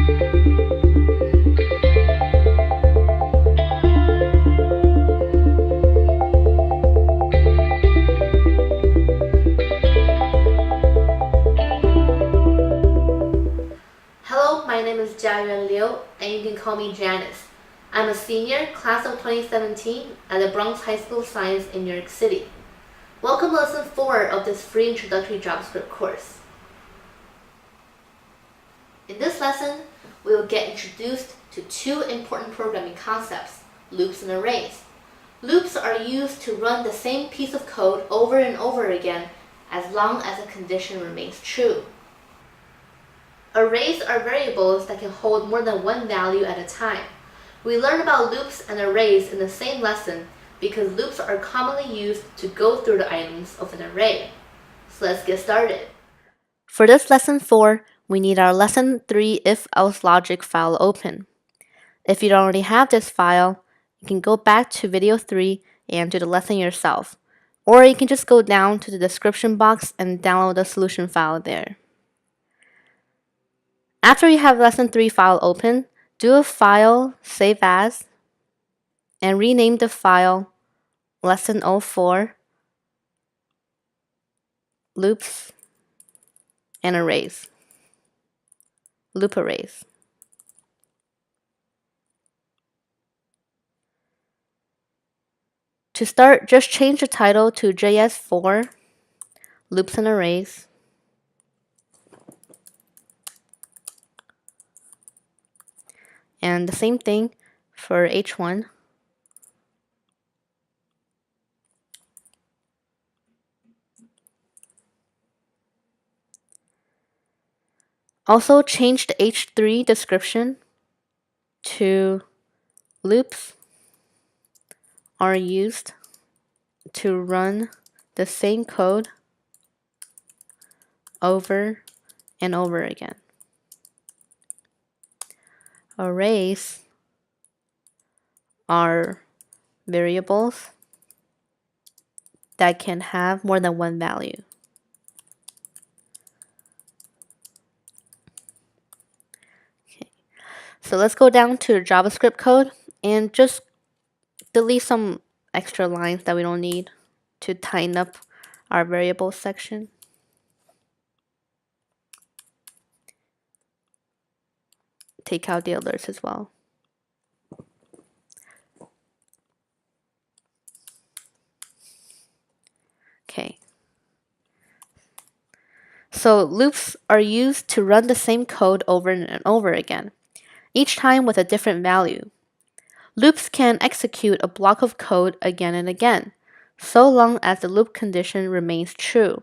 Hello, my name is Jiayuan and you can call me Janice. I'm a senior, class of 2017 at the Bronx High School of Science in New York City. Welcome to Lesson 4 of this free introductory JavaScript course. In this lesson, we will get introduced to two important programming concepts, loops and arrays. Loops are used to run the same piece of code over and over again as long as a condition remains true. Arrays are variables that can hold more than one value at a time. We learn about loops and arrays in the same lesson because loops are commonly used to go through the items of an array. So let's get started. For this lesson 4, we need our lesson 3 if-else logic file open. If you don't already have this file, you can go back to video 3 and do the lesson yourself. Or you can just go down to the description box and download the solution file there. After you have lesson 3 file open, do a file, save as, and rename the file lesson 04 loops and arrays. Loop arrays. To start, just change the title to JS4 loops and arrays. And the same thing for H1. Also change the H3 description to loops are used to run the same code over and over again. Arrays are variables that can have more than one value. Okay. So let's go down to JavaScript code and just delete some extra lines that we don't need to tighten up our variables section. Take out the alerts as well. Okay. So loops are used to run the same code over and over again, each time with a different value. Loops can execute a block of code again and again, so long as the loop condition remains true.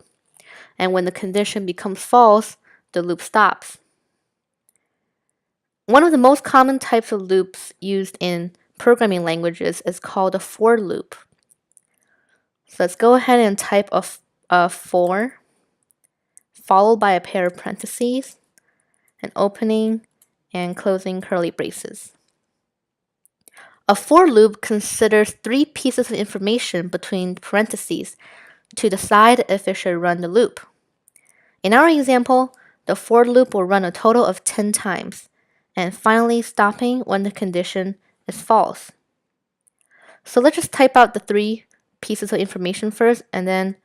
And when the condition becomes false, the loop stops. One of the most common types of loops used in programming languages is called a for loop. So let's go ahead and type a for, followed by a pair of parentheses, and opening and closing curly braces. A for loop considers 3 pieces of information between parentheses to decide if it should run the loop. In our example, the for loop will run a total of 10 times, and finally stopping when the condition is false. So let's just type out the 3 pieces of information first, and then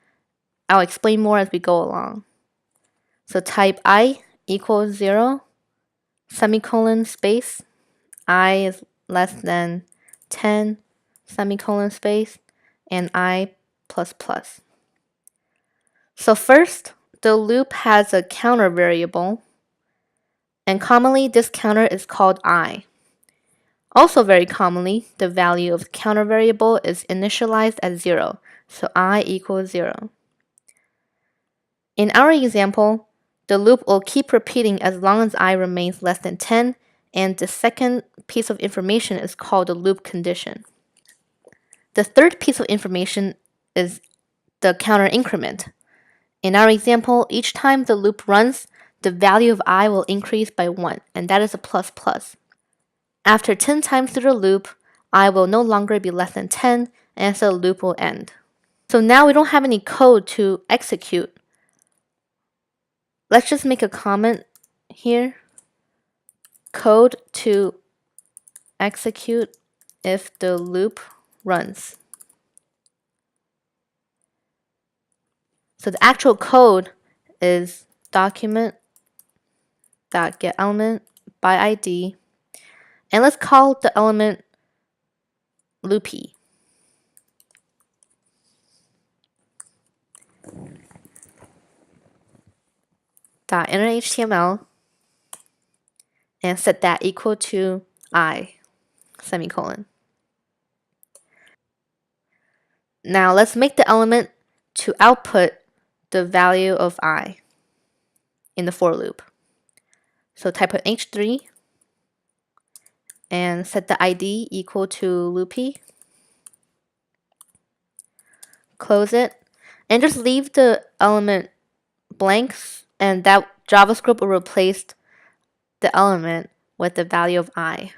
I'll explain more as we go along. So type I equals 0, semicolon, space, I is less than 10, semicolon, space, and I plus plus. So first, the loop has a counter variable, and commonly this counter is called I. Also very commonly, the value of the counter variable is initialized at 0, so I equals 0. In our example, the loop will keep repeating as long as I remains less than 10, and the second piece of information is called the loop condition. The third piece of information is the counter increment. In our example, each time the loop runs, the value of I will increase by 1, and that is a plus plus. After 10 times through the loop, I will no longer be less than 10, and so the loop will end. So now we don't have any code to execute. Let's just make a comment here. code to execute if the loop runs. So the actual code is document.getElement by ID, and let's call the element loopy. Enter HTML and set that equal to I, semicolon. Now let's make the element to output the value of I in the for loop. So type in h3 and set the ID equal to loopy. Close it and just leave the element blank, and that JavaScript will replace the element with the value of I.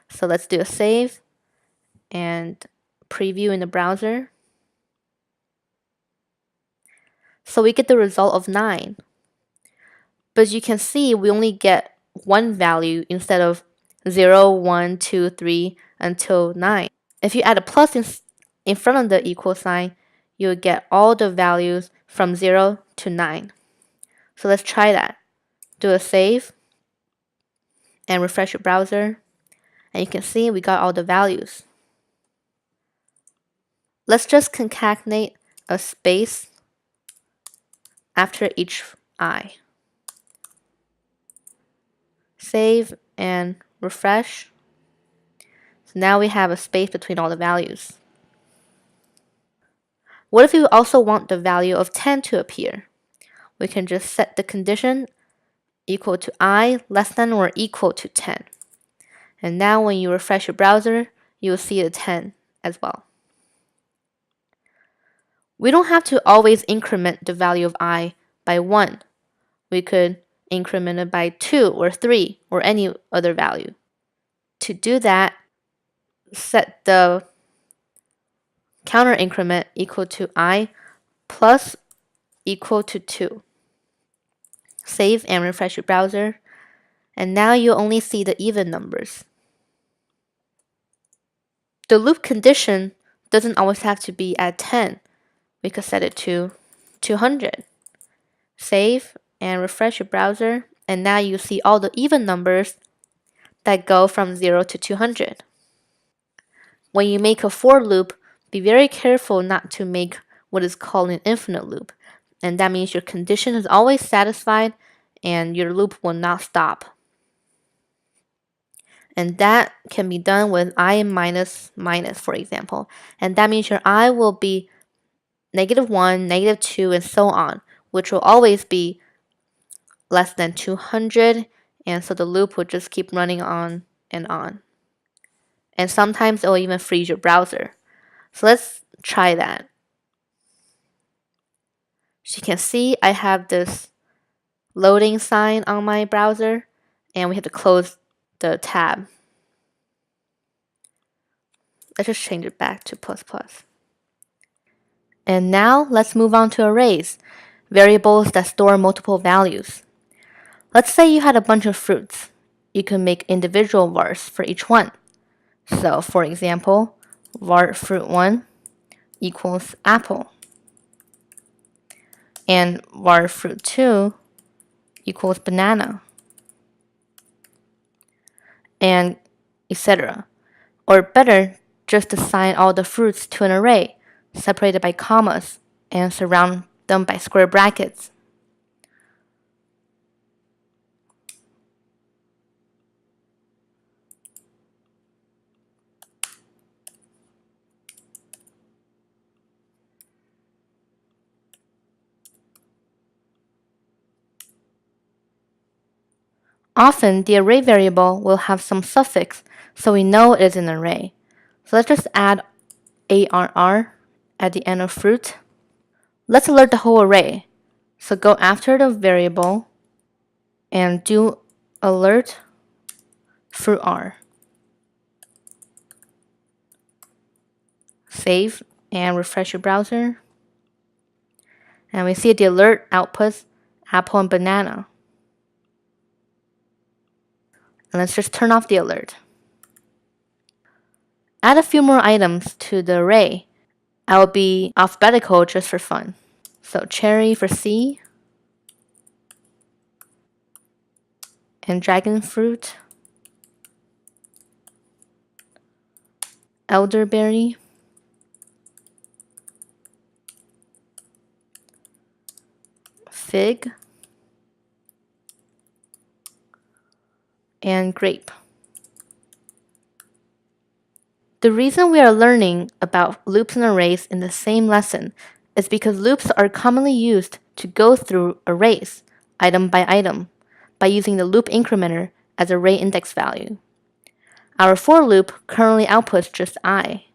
So let's do a save and preview in the browser. So we get the result of 9. But as you can see, we only get one value instead of 0, 1, 2, 3 until 9. If you add a plus in front of the equal sign, you'll get all the values from 0 to 9. So let's try that. Do a save and refresh your browser, and you can see we got all the values. Let's just concatenate a space after each I. Save and refresh. So now we have a space between all the values. What if we also want the value of 10 to appear? We can just set the condition equal to I less than or equal to 10. And now when you refresh your browser, you will see a 10 as well. We don't have to always increment the value of I by 1. We could increment it by 2 or 3 or any other value. To do that, set the counter increment equal to I plus equal to 2. Save and refresh your browser, and now you only see the even numbers. The loop condition doesn't always have to be at 10. We could set it to 200. Save and refresh your browser, and now you see all the even numbers that go from 0 to 200. When you make a for loop, be very careful not to make what is called an infinite loop, and that means your condition is always satisfied and your loop will not stop. And that can be done with I minus minus, for example, and that means your I will be -1, -2, and so on, which will always be less than 200, and so the loop will just keep running on and on. And sometimes it will even freeze your browser. So let's try that. As you can see, I have this loading sign on my browser, and we have to close the tab. Let's just change it back to ++. And now let's move on to arrays, variables that store multiple values. Let's say you had a bunch of fruits. You can make individual vars for each one. So for example, var fruit1 equals apple, and var fruit2 equals banana, and etc. Or better, just assign all the fruits to an array, separated by commas, and surround them by square brackets. Often, the array variable will have some suffix, so we know it is an array. So let's just add ARR at the end of fruit. Let's alert the whole array. So go after the variable and do alert fruitR. Save and refresh your browser. And we see the alert outputs apple and banana. And let's just turn off the alert. Add a few more items to the array. I will be alphabetical just for fun. So cherry for C, and dragon fruit, elderberry, fig, and grape. The reason we are learning about loops and arrays in the same lesson is because loops are commonly used to go through arrays, item by item, by using the loop incrementer as array index value. Our for loop currently outputs just I.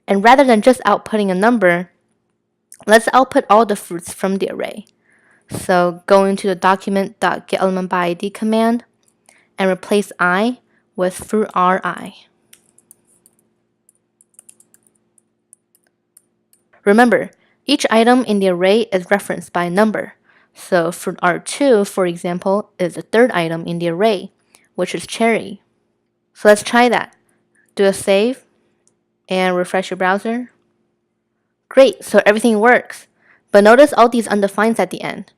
And rather than just outputting a number, let's output all the fruits from the array. So go into the document.getElementById command and replace I with fruit RI. Remember, each item in the array is referenced by a number. So fruit R2, for example, is the third item in the array, which is cherry. So let's try that. Do a save and refresh your browser. Great, so everything works. But notice all these undefineds at the end.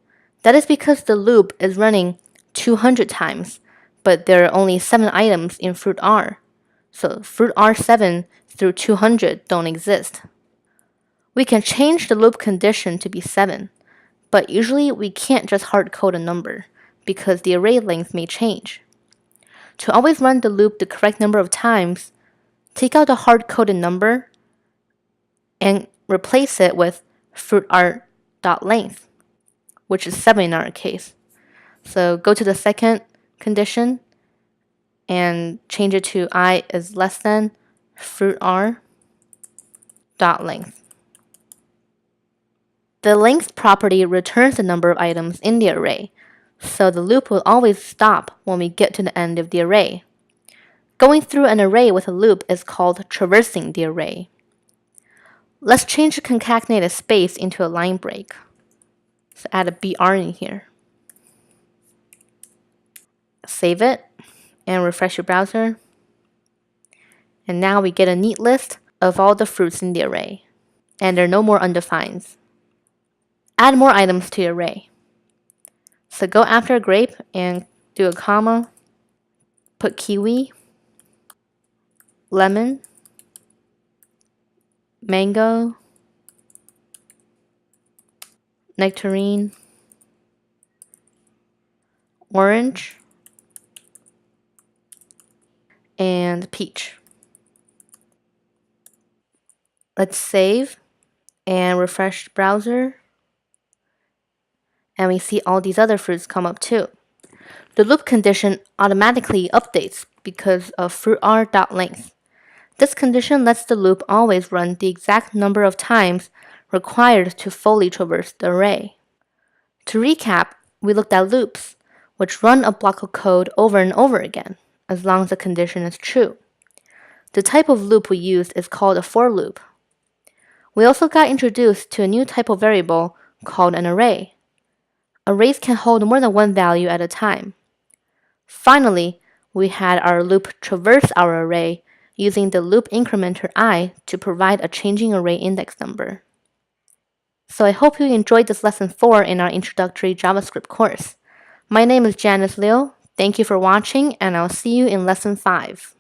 That is because the loop is running 200 times, but there are only 7 items in fruit R. So fruit R7 through 200 don't exist. We can change the loop condition to be 7, but usually we can't just hard-code a number, because the array length may change. To always run the loop the correct number of times, take out the hard-coded number and replace it with fruitR.length, which is 7 in our case. So go to the second condition and change it to I is less than fruitR.length. The length property returns the number of items in the array, so the loop will always stop when we get to the end of the array. Going through an array with a loop is called traversing the array. Let's change the concatenated space into a line break. So add a BR in here. Save it and refresh your browser. And now we get a neat list of all the fruits in the array. And there are no more undefineds. Add more items to your array. So go after a grape and do a comma, put kiwi, lemon, mango, nectarine, orange, and peach. Let's save and refresh the browser. And we see all these other fruits come up too. The loop condition automatically updates because of fruitR.length. This condition lets the loop always run the exact number of times required to fully traverse the array. To recap, we looked at loops, which run a block of code over and over again, as long as the condition is true. The type of loop we used is called a for loop. We also got introduced to a new type of variable called an array. Arrays can hold more than one value at a time. Finally, we had our loop traverse our array using the loop incrementer I to provide a changing array index number. So I hope you enjoyed this lesson 4 in our introductory JavaScript course. My name is Janice Liu. Thank you for watching, and I'll see you in lesson 5.